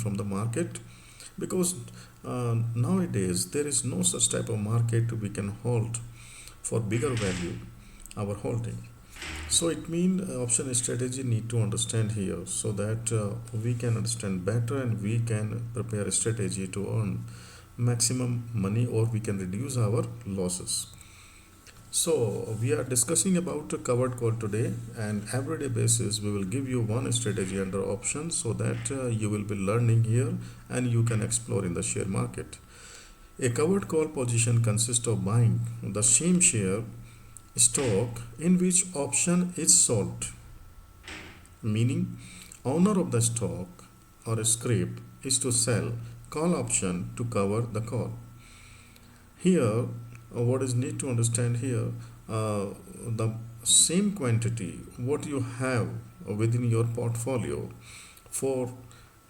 from the market, because nowadays there is no such type of market we can hold for bigger value our holding. So it means option strategy need to understand here, so that we can understand better and we can prepare a strategy to earn maximum money, or we can reduce our losses. So we are discussing about a covered call today, and everyday basis we will give you one strategy under options, so that you will be learning here and you can explore in the share market. A covered call position consists of buying the same share stock in which option is sold, meaning owner of the stock or script is to sell call option to cover the call. Here, what is need to understand here, the same quantity what you have within your portfolio for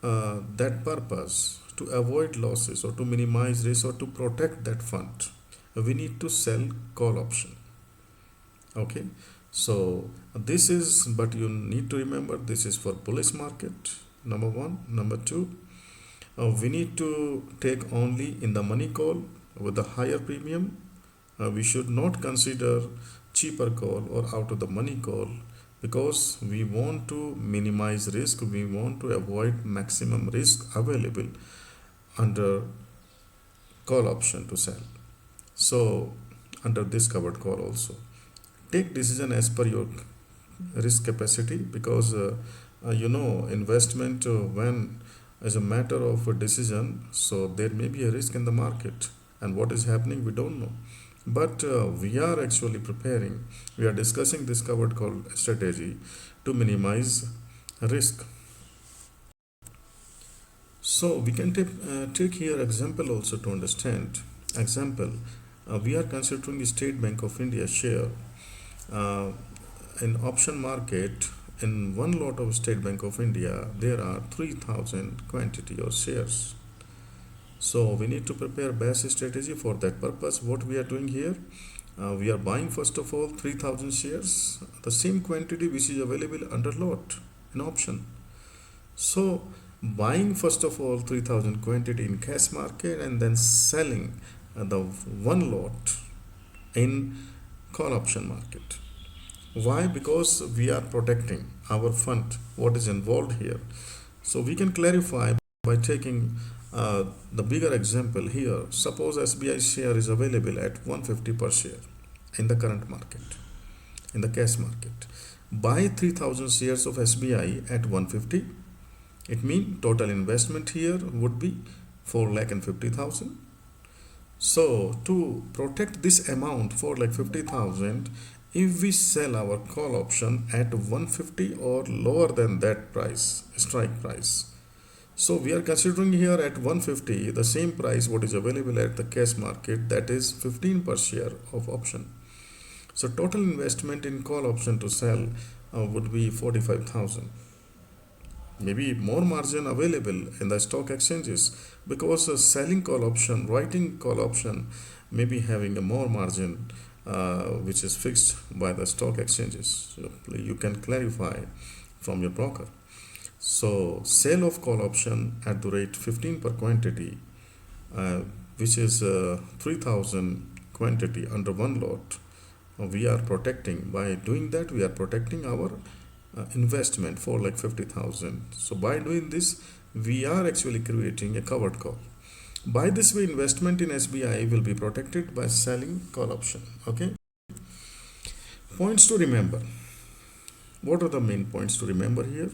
that purpose, to avoid losses or to minimize risk or to protect that fund, we need to sell call option. Okay, so this is, but you need to remember this is for bullish market, number one. Number two, we need to take only in the money call with the higher premium. We should not consider cheaper call or out of the money call, because we want to minimize risk, we want to avoid maximum risk available under call option to sell. So under this covered call also, take decision as per your risk capacity, because investment when as a matter of a decision, so there may be a risk in the market, and what is happening we don't know. But we are actually preparing, we are discussing this covered call strategy to minimize risk. So we can take here example also to understand. Example, we are considering State Bank of India share uh, in option market. In one lot of State Bank of India there are 3000 quantity or shares. So we need to prepare best strategy for that purpose. What we are doing here, we are buying first of all 3000 shares, the same quantity which is available under lot in option. So buying first of all 3000 quantity in cash market, and then selling the one lot in call option market. Why? Because we are protecting our fund. What is involved here? So we can clarify by taking the bigger example here. Suppose SBI share is available at 150 per share in the current market, in the cash market. Buy 3000 shares of SBI at 150. It means total investment here would be 4,50,000. So to protect this amount 4,50,000, if we sell our call option at 150 or lower than that price, strike price, so we are considering here at 150 the same price what is available at the cash market, that is 15 per share of option. So total investment in call option to sell would be 45,000. Maybe more margin available in the stock exchanges, because selling call option, writing call option may be having a more margin which is fixed by the stock exchanges. So you can clarify from your broker. So sale of call option at the rate 15 per quantity, uh, which is 3000 quantity under one lot, we are protecting. By doing that we are protecting our investment for like 50,000. So by doing this we are actually creating a covered call. By this way investment in SBI will be protected by selling call option. Okay, points to remember. What are the main points to remember here?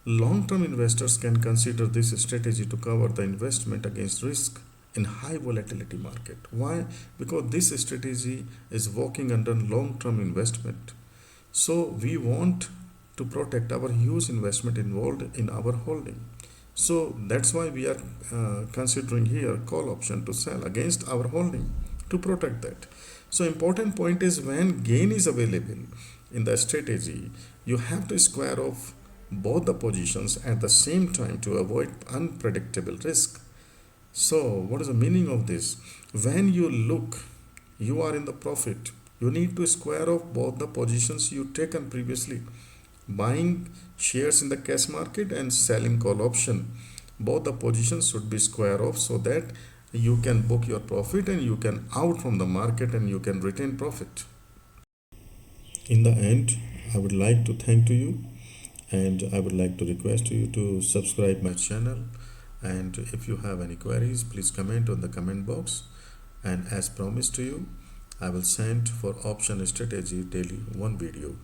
Long-term investors can consider this strategy to cover the investment against risk in high volatility market. Why? Because this strategy is working under long-term investment. So we want to protect our huge investment involved in our holding. So that's why we are considering here call option to sell against our holding to protect that. So important point is, when gain is available in the strategy, you have to square off both the positions at the same time to avoid unpredictable risk. So what is the meaning of this? When you look, you are in the profit, you need to square off both the positions you taken previously, buying shares in the cash market and selling call option both the positions should be square off so that you can book your profit and you can out from the market and you can retain profit. In the end, I would like to thank to you, and I would like to request you to subscribe my channel, and if you have any queries, please comment on the comment box. And as promised to you, I will send for option strategy daily one video.